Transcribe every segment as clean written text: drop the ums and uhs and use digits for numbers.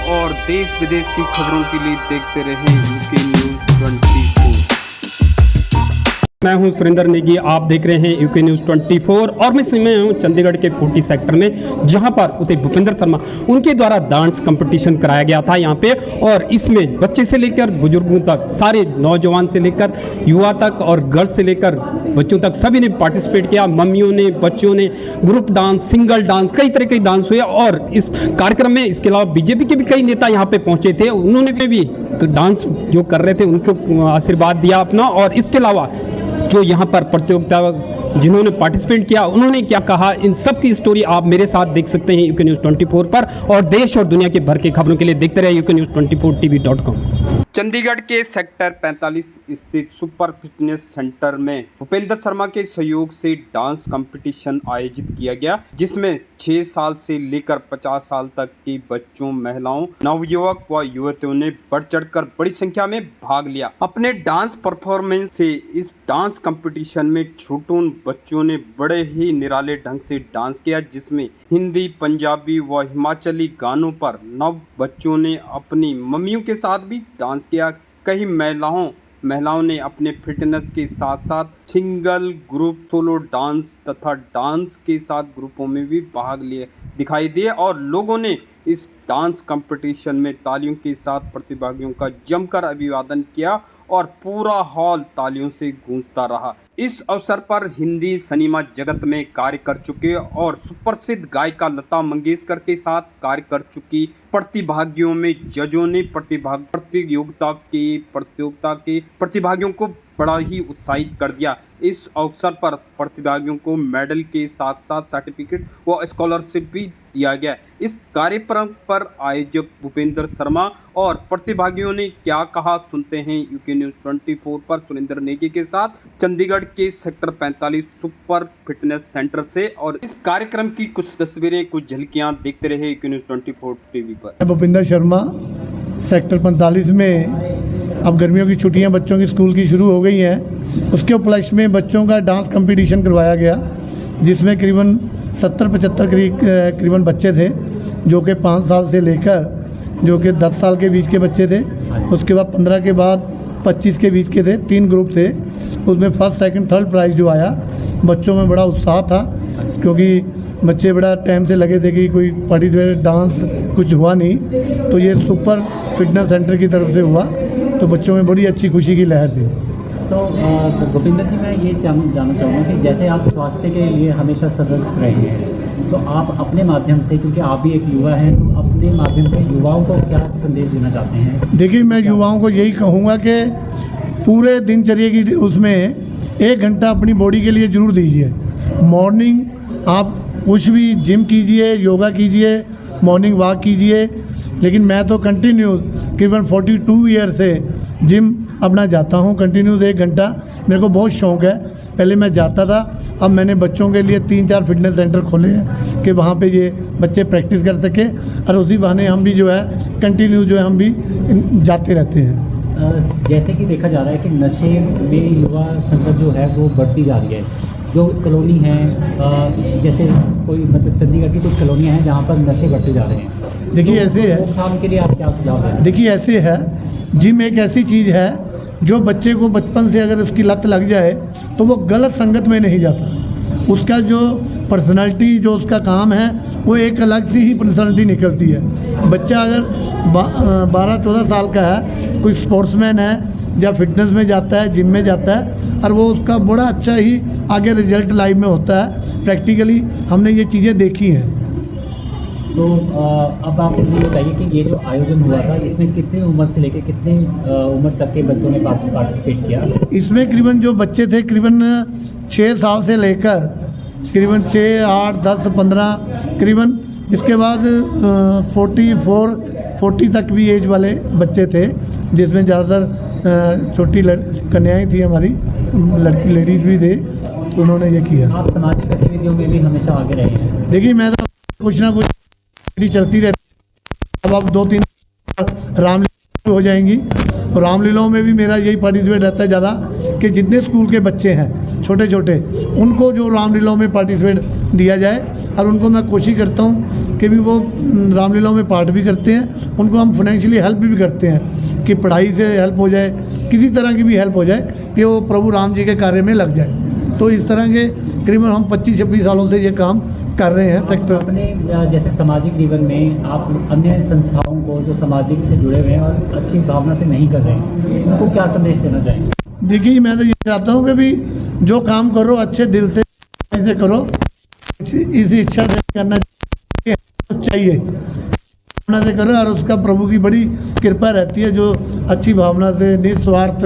और देश विदेश की खबरों के लिए देखते रहें यूके न्यूज़ 24। मैं हूं सुरेंद्र नेगी, आप देख रहे हैं यूके न्यूज़ 24 और मैं समय हूं चंडीगढ़ के 40 सेक्टर में, जहां पर उते भूपेंद्र शर्मा उनके द्वारा डांस कंपटीशन कराया गया था यहाँ पे। और इसमें बच्चे से लेकर बुजुर्गों तक, सारे नौजवान से लेकर युवा तक और गर्ल्स से लेकर बच्चों तक सभी ने पार्टिसिपेट किया। मम्मियों ने, बच्चों ने, ग्रुप डांस, सिंगल डांस, कई तरह के डांस हुए। और इस कार्यक्रम में इसके अलावा बीजेपी के भी कई नेता यहाँ पे पहुंचे थे, उन्होंने भी डांस जो कर रहे थे उनको आशीर्वाद दिया अपना। और इसके अलावा जो यहाँ पर प्रतियोगिता जिन्होंने पार्टिसिपेट किया उन्होंने क्या कहा, इन सब की स्टोरी आप मेरे साथ देख सकते हैं यूके न्यूज़ 24 पर। और देश और दुनिया के भर के खबरों के लिए देखते रहे यूके न्यूज़ 24tv.com। चंडीगढ़ के सेक्टर 45 स्थित सुपर फिटनेस सेंटर में भूपेंद्र शर्मा के सहयोग से डांस कंपटीशन आयोजित किया गया, जिसमें 6 साल से लेकर 50 साल तक के बच्चों, महिलाओं, नवयुवक व युवतियों ने बढ़ चढ़कर बड़ी संख्या में भाग लिया। अपने डांस परफॉर्मेंस से इस डांस कंपटीशन में छोटों बच्चों ने बड़े ही निराले ढंग से डांस किया, जिसमें हिंदी, पंजाबी व हिमाचली गानों पर नव बच्चों ने अपनी मम्मियों के साथ भी डांस किया। कई महिलाओं ने अपने फिटनेस के साथ साथ सिंगल, ग्रुप, सोलो डांस तथा डांस के साथ ग्रुपों में भी भाग लिए दिखाई दिए। और लोगों ने इस डांस कंपटीशन में तालियों के साथ प्रतिभागियों का जमकर अभिवादन किया और पूरा हॉल तालियों से गूंजता रहा। इस अवसर पर हिंदी सिनेमा जगत में कार्य कर चुके और सुप्रसिद्ध गायिका लता मंगेशकर के साथ कार्य कर चुकी प्रतिभागियों में जजों ने प्रतियोगिता के प्रतिभागियों को बड़ा ही उत्साहित कर दिया। इस अवसर पर प्रतिभागियों को मेडल के साथ साथ सर्टिफिकेट व स्कॉलरशिप भी दिया गया। इस कार्यक्रम पर आयोजक भूपेंद्र शर्मा और प्रतिभागियों ने क्या कहा, सुनते हैं यूके न्यूज़ 24 पर सुरेंद्र नेगी के साथ चंडीगढ़ के सेक्टर 45 सुपर फिटनेस सेंटर से। और इस कार्यक्रम की कुछ तस्वीरें, कुछ झलकियां देखते रहे यूके न्यूज़ 24 टीवी पर। भूपेंद्र शर्मा, सेक्टर 45 में अब गर्मियों की छुट्टियां बच्चों की स्कूल की शुरू हो गई हैं। उसके उपलक्ष्य में बच्चों का डांस कंपटीशन करवाया गया, जिसमें करीबन 70-75 करीबन बच्चे थे, जो कि 5 साल से लेकर जो कि 10 साल के बीच के बच्चे थे। उसके बाद 15 के बाद 25 के बीच के थे, 3 ग्रुप थे। उसमें फर्स्ट, सेकंड, थर्ड प्राइज़ जो आया, बच्चों में बड़ा उत्साह था, क्योंकि बच्चे बड़ा टाइम से लगे थे कि कोई पार्टिसिपेट डांस कुछ हुआ नहीं, तो ये सुपर फिटनेस सेंटर की तरफ से हुआ, तो बच्चों में बड़ी अच्छी खुशी की लहर थी। तो भूपेंद्र जी, मैं ये जानना चाहूँगा कि जैसे आप स्वास्थ्य के लिए हमेशा सतर्क रहे हैं, तो आप अपने माध्यम से, क्योंकि आप भी एक युवा हैं, तो अपने माध्यम से युवाओं को क्या संदेश देना चाहते हैं? देखिए, मैं युवाओं को यही कहूँगा कि पूरे दिनचर्या की उसमें 1 घंटा अपनी बॉडी के लिए ज़रूर दीजिए। मॉर्निंग आप कुछ भी जिम कीजिए, योगा कीजिए, मॉर्निंग वॉक कीजिए, लेकिन मैं तो कंटिन्यू करीबन 42 ईयर से जिम अपना जाता हूँ कंटिन्यूस 1 घंटा। मेरे को बहुत शौक़ है, पहले मैं जाता था, अब मैंने बच्चों के लिए 3-4 फिटनेस सेंटर खोले हैं कि वहाँ पे ये बच्चे प्रैक्टिस कर सकें, और उसी बहाने हम भी जो है कंटिन्यू जो है हम भी जाते रहते हैं। जैसे कि देखा जा रहा है कि नशे में युवा संख्या जो है वो बढ़ती जा रही है। जो कॉलोनी है, जैसे कोई मतलब चंडीगढ़ की कुछ कॉलोनियाँ हैं जहाँ पर नशे बढ़ते जा रहे हैं। देखिए, ऐसे है, रोकथाम के लिए आप क्या सुझाव दें? देखिए, ऐसे है, जिम एक ऐसी चीज़ है जो बच्चे को बचपन से अगर उसकी लत लग जाए तो वो गलत संगत में नहीं जाता। उसका जो पर्सनालिटी, जो उसका काम है, वो एक अलग सी ही पर्सनालिटी निकलती है। बच्चा अगर 12-14 साल का है, कोई स्पोर्ट्समैन है या फिटनेस में जाता है, जिम में जाता है, और वो उसका बड़ा अच्छा ही आगे रिजल्ट लाइफ में होता है। प्रैक्टिकली हमने ये चीज़ें देखी हैं। तो अब आप मुझे बताइए कि ये जो आयोजन हुआ था, इसमें कितनी उम्र से लेकर कितनी उम्र तक के बच्चों ने पार्टिसिपेट किया? इसमें करीबन जो बच्चे थे करीबन 6 साल से लेकर करीबन 6, 8, 10, 15 करीबन, इसके बाद 40 तक भी एज वाले बच्चे थे, जिसमें ज़्यादातर छोटी कन्याएँ थी, हमारी लड़की लेडीज़ भी थे, तो उन्होंने ये किया। आप सामाजिक गतिविधियों में भी हमेशा आगे रहे हैं? देखिए, मैं तो कुछ ना कुछ चलती रहती। अब 2-3 रामलीला हो जाएंगी, और रामलीलाओं में भी मेरा यही पार्टिसिपेट रहता है ज़्यादा, कि जितने स्कूल के बच्चे हैं छोटे छोटे, उनको जो रामलीलाओं में पार्टिसिपेट दिया जाए, और उनको मैं कोशिश करता हूँ कि कि भी वो रामलीलाओं में पार्ट भी करते हैं, उनको हम फाइनेंशियली हेल्प भी करते हैं कि पढ़ाई से हेल्प हो जाए, किसी तरह की भी हेल्प हो जाए कि वो प्रभु राम जी के कार्य में लग जाए। तो इस तरह के करीबन हम 25-26 सालों से ये काम कर रहे हैं सेक्टर। अपने जैसे सामाजिक जीवन में आप अन्य संस्थाओं को जो सामाजिक से जुड़े हुए हैं और अच्छी भावना से नहीं कर रहे हैं, उनको क्या संदेश देना चाहेंगे? देखिए, मैं तो ये चाहता हूँ कि भी जो काम करो अच्छे दिल से करो, इस इच्छा से करना चाहिए, भावना से करो, और उसका प्रभु की बड़ी कृपा रहती है। जो अच्छी भावना से निस्वार्थ,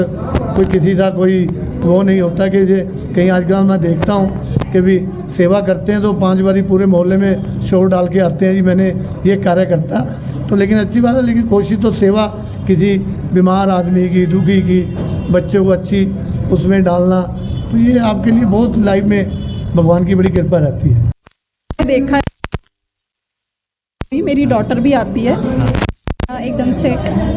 कोई किसी का कोई वो नहीं होता कि ये कहीं आजकल मैं देखता हूँ कि भी सेवा करते हैं तो 5 बारी पूरे मोहल्ले में शोर डाल के आते हैं जी मैंने ये कार्य करता। तो लेकिन अच्छी बात है, लेकिन कोशिश तो सेवा किसी बीमार आदमी की, दुखी की, बच्चों को अच्छी उसमें डालना, तो ये आपके लिए बहुत लाइफ में भगवान की बड़ी कृपा रहती है। देखा है, मेरी डॉटर भी आती है एकदम से,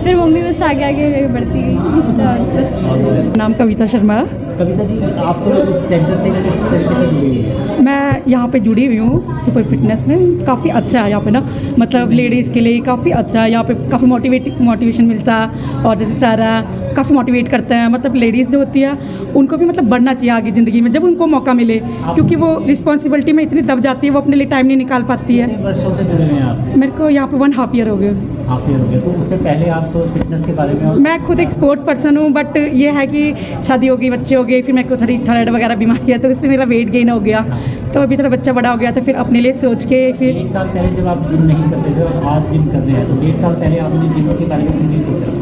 फिर मम्मी बस आगे आगे बढ़ती गई। तो बस नाम कविता शर्मा। कविता जी, आप इस सेंटर से किस तरीके से जुड़ी हुई है? मैं यहाँ पे जुड़ी हुई हूँ सुपर फिटनेस में। काफ़ी अच्छा है यहाँ पे ना, मतलब लेडीज़ के लिए काफ़ी अच्छा है यहाँ पे, काफ़ी मोटिवेशन मिलता है। और जैसे सारा काफ़ी मोटिवेट करते हैं, मतलब लेडीज़ जो होती है उनको भी मतलब बढ़ना चाहिए आगे ज़िंदगी में जब उनको मौका मिले, क्योंकि वो रिस्पॉन्सिबिलिटी में इतनी दब जाती है, वो अपने लिए टाइम नहीं निकाल पाती है। कितने वर्षों से जुड़े हुए हैं आप? मेरे को यहाँ पे 1.5 ईयर हो गए। हाफ ईयर हो गया। तो उससे पहले आप फिटनेस के बारे में? मैं खुद एक स्पोर्ट्स पर्सन हूँ, बट ये है कि शादी हो गई, बच्चे हो गए, फिर मेरे को थोड़ी थायराइड वगैरह बीमारी है, तो इससे मेरा वेट गेन हो गया। तो अभी थोड़ा बच्चा बड़ा हो गया, तो फिर अपने लिए सोच के फिर 1 साल पहले जब आप जिम नहीं करते थे और आज जिम कर रहे हैं, तो 1.5 साल पहले आपने जिम के बारे में क्यों नहीं सोचा?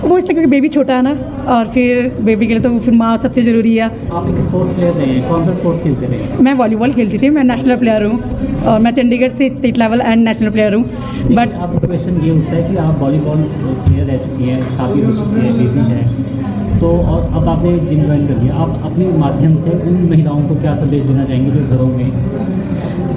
वो इसलिए क्योंकि बेबी छोटा है ना, और फिर बेबी के लिए तो फिर माँ सबसे ज़रूरी है। आप एक स्पोर्ट्स प्लेयर रहे हैं, कौन सा स्पोर्ट्स खेलते रहे? मैं वॉलीबॉल खेलती थी, मैं नेशनल प्लेयर हूँ, और मैं चंडीगढ़ से state level and national player हूँ। बट अब क्वेश्चन ये उठता है कि आप वॉलीबॉल प्लेयर रह चुकी हैं, शादी हो चुकी है, बेबी है, तो और अब आपने जिम ज्वाइन कर लिया, आप अपने माध्यम से उन महिलाओं को क्या संदेश देना चाहेंगे जो घरों में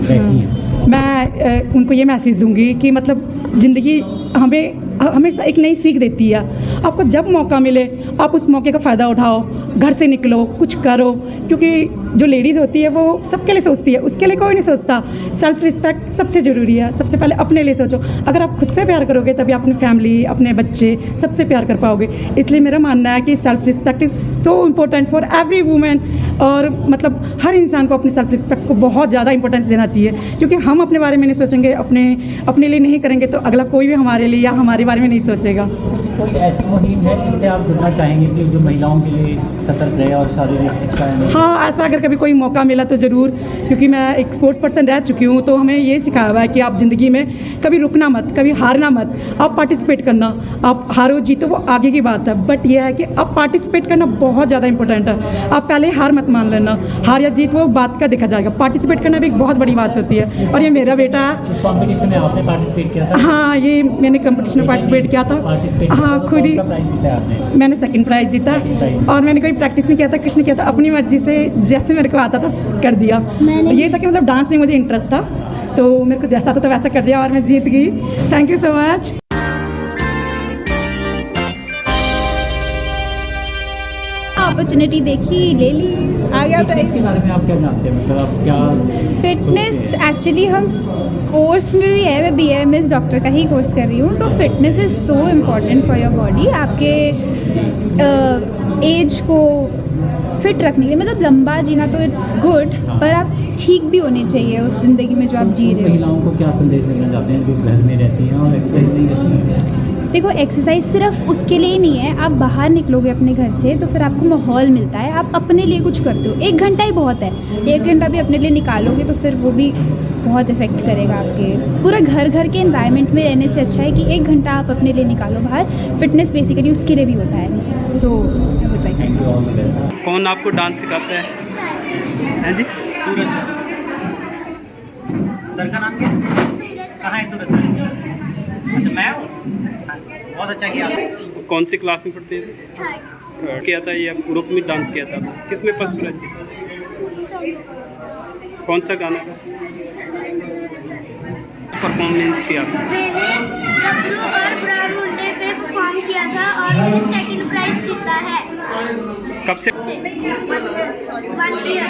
बैठी हैं? मैं उनको ये मैसेज दूंगी कि मतलब ज़िंदगी हमें हमेशा एक नई सीख देती है। आपको जब मौका मिले आप उस मौके का फ़ायदा उठाओ, घर से निकलो, कुछ करो, क्योंकि जो लेडीज़ होती है वो सबके लिए सोचती है, उसके लिए कोई नहीं सोचता। सेल्फ रिस्पेक्ट सबसे ज़रूरी है, सबसे पहले अपने लिए सोचो। अगर आप खुद से प्यार करोगे तभी अपनी फैमिली, अपने बच्चे सबसे प्यार कर पाओगे। इसलिए मेरा मानना है कि self respect is so important for every women, और मतलब हर इंसान को अपनी सेल्फ रिस्पेक्ट को बहुत ज़्यादा इंपॉर्टेंस देना चाहिए, क्योंकि हम अपने बारे में नहीं सोचेंगे, अपने लिए नहीं करेंगे तो अगला कोई भी हमारे लिए या हमारे बारे में नहीं सोचेगा। कोई ऐसी मुहिम है जिससे आप जुड़ना चाहेंगे कि जो महिलाओं के लिए सतर्क रहे और शारीरिक शिक्षा है? हाँ, ऐसा अगर कभी कोई मौका मिला तो ज़रूर, क्योंकि मैं एक स्पोर्ट्स पर्सन रह चुकी हूँ, तो हमें ये सिखाया हुआ है कि आप ज़िंदगी में कभी रुकना मत, कभी हारना मत, आप पार्टिसिपेट करना। आप हारो जीतो वो आगे की बात है, बट यह है कि आप पार्टिसिपेट करना बहुत ज़्यादा इंपॉर्टेंट है। आप पहले हार मत मान लेना, हार या जीत वो बात का देखा जाएगा, पार्टिसिपेट करना भी एक बहुत बड़ी बात होती है। और ये मेरा बेटा है। इस कॉम्पिटिशन में आपने पार्टिसिपेट किया था? हाँ, ये मैंने कंपटीशन में पार्टिसिपेट किया था। हाँ, खुद ही प्राइज जीता है आपने? मैंने सेकंड प्राइज जीता, और मैंने कोई प्रैक्टिस नहीं किया था, कुछ नहीं किया था, अपनी मर्जी से जैसे मेरे को आता था कर दिया। ये था कि मतलब डांस में मुझे इंटरेस्ट था, तो मेरे को जैसा आता था वैसा कर दिया और मैं जीत गई। Thank you so much. Opportunity देखी, ले ली, आ गया इसके प्राइस। बारे में आप क्या जानते हैं, मतलब आप क्या? फिटनेस एक्चुअली हम कोर्स में भी है, मैं BAMS डॉक्टर का ही कोर्स कर रही हूँ। तो fitness is so important for your body, आपके एज को फिट रखने के लिए, मतलब लंबा जीना तो इट्स गुड, पर आप ठीक भी होने चाहिए उस ज़िंदगी में जो आप जी रहे हो। महिलाओं को क्या संदेश देना चाहते हैं जो घर में रहती हैं और एक्सरसाइज नहीं करती हैं? देखो, एक्सरसाइज सिर्फ उसके लिए ही नहीं है, आप बाहर निकलोगे अपने घर से तो फिर आपको माहौल मिलता है, आप अपने लिए कुछ करते हो। 1 घंटा ही बहुत है, 1 घंटा भी अपने लिए निकालोगे तो फिर वो भी बहुत इफेक्ट करेगा आपके पूरा घर के एनवायरनमेंट में रहने से अच्छा है कि 1 घंटा आप अपने लिए निकालो बाहर। फिटनेस बेसिकली उसके लिए भी होता है। तो कौन आपको डांस सिखाता है? हैं जी? सूरज सर। सर का नाम क्या है? कहाँ है सूरज सर? अच्छा, मैं हूँ। बहुत अच्छा किया। कौन सी क्लास में पढ़ते थे? थर्ड किया था, या ग्रुप में डांस किया था? किस में फर्स्ट प्राइज किया? कौन सा गाना था? परफॉर्मेंस किया था? मैंने गबरू और ब्राउन मुंडे पे परफॉर्म किया था और मैंने सेकंड प्राइज जीता है। कब से से 1 ईयर।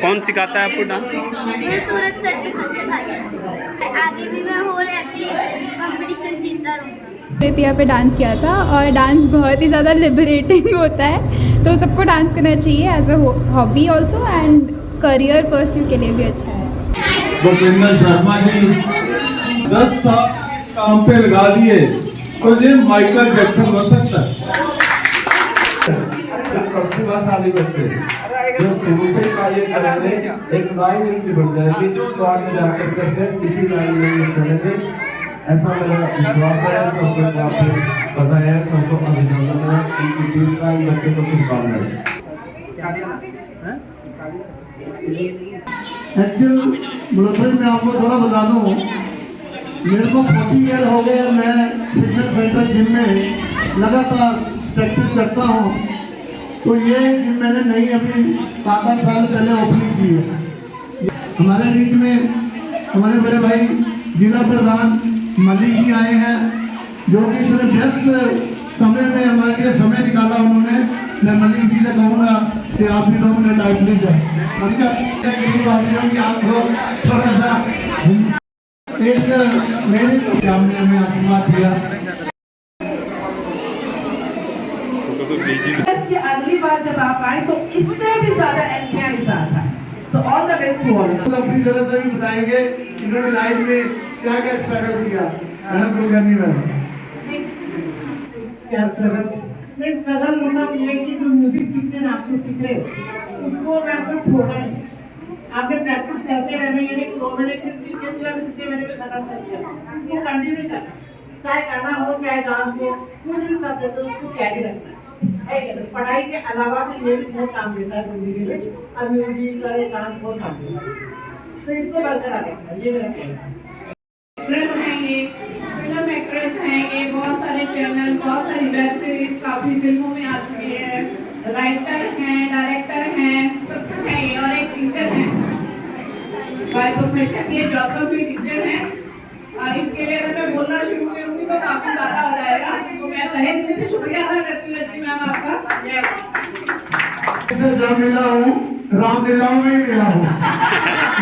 कौन सिखाता है आपको डांस? मैं सूरज सर के घर से खाती हूँ। आगे भी मैं और ऐसे ही कंपटीशन जीतता रहूँगा। पिया पे डांस किया था और डांस बहुत ही ज़्यादा लिबरेटिंग होता है, तो सबको डांस करना चाहिए as a hobby also and career pursue के लिए भी अच्छा है। भूपेंद्र शर्मा जी 10 साल काम पे लगा दिए तो ये माइकल जैक्सन बन सकता है। प्रतिभाशाली बच्चे जो शुरू से कार्य करेंगे एक लाइन इनकी बन जाएगी जो आगे जाकर करके इसी लाइन में चलेंगे, ऐसा मेरा विश्वास है। सबको काफी बधाई है, सबको अभिनंदन है, इनकी टीम का इन बच्चे को शुभकामनाएं। एक्चुअल मुलभन मैं आपको थोड़ा बता दूँ, मेरे को 40 ईयर हो गए, मैं फिटनेस सेंटर जिम में लगातार प्रैक्टिस करता हूँ। तो ये जिम मैंने नहीं अभी 7-8 साल पहले ओपनिंग की है। हमारे बीच में हमारे बड़े भाई जिला प्रधान मलिक जी आए हैं, जो कि इतने व्यस्त समय में हमारे लिए समय निकाला उन्होंने। मैं मलिक जी से कहूँगा कि आप भी 2 मिनट आए प्लीज। यही बात है कि आपको थोड़ा सा एक मेरे सामने हमें आशीर्वाद दिया। कि अगली बार जब आप आए तो इससे भी ज्यादा एंट्रियां इस साल था। So all the best to all. अपनी तरह से भी बताएंगे इन्होंने लाइफ में क्या क्या स्ट्रगल किया। मेहनत तो करनी है। क्या स्ट्रगल मतलब ये कि जो म्यूजिक सीखते हैं आपको सीख रहे उसको मैं आपको छोड़ा नहीं, आपने प्रैक्टिस करते रहने के लिए 2 महीने फिर सीख के फिर 6 महीने में खत्म कर दिया। इसको कंटिन्यू करना, चाहे गाना हो चाहे डांस हो, कुछ भी सब्जेक्ट हो उसको कैरी रखना है। पढ़ाई के अलावा भी ये भी बहुत काम देता है जिंदगी में। अब म्यूजिक और डांस बहुत काम देता है, तो इसको बरकरार रखना है, ये मेरा कहना है। एक्ट्रेस हैं ये, फिल्म एक्ट्रेस हैं ये, बहुत सारे चैनल, बहुत सारी वेब सीरीज काफी फिल्मों में आ चुकी है, राइटर हैं, डायरेक्टर हैं, सब कुछ है ये। और एक टीचर हैं बाय प्रोफेशन, ये जोसेफ भी टीचर हैं। और इसके लिए अगर मैं बोलना शुरू करूँगी तो काफी ज्यादा हो जाएगा, तो मैं तहे दिल से शुक्रिया अदा करती हूँ रजनी मैम आपका। जब मिला हूँ रामलीलाओं में ही मिला हूँ।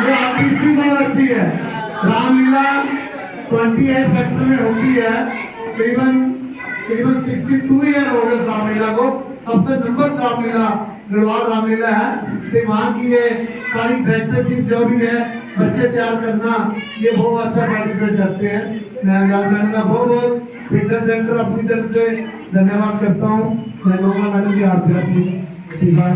ये आर्टिस्ट भी बहुत अच्छी है। रामलीला 28 सेक्टर में होती है, करीबन 62 ईयर हो गए रामलीला को। सबसे नंबर रामलीला गढ़वाल रामलीला है। तो वहाँ की ये सारी प्रैक्टिस जो भी है बच्चे तैयार करना, ये बहुत अच्छा पार्टिसिपेट करते हैं। मैं मैडम का बहुत फिटनेस सेंटर अपनी तरफ से धन्यवाद करता हूँ। मैं कहूँगा मैडम की हाथ रखी ठीक है।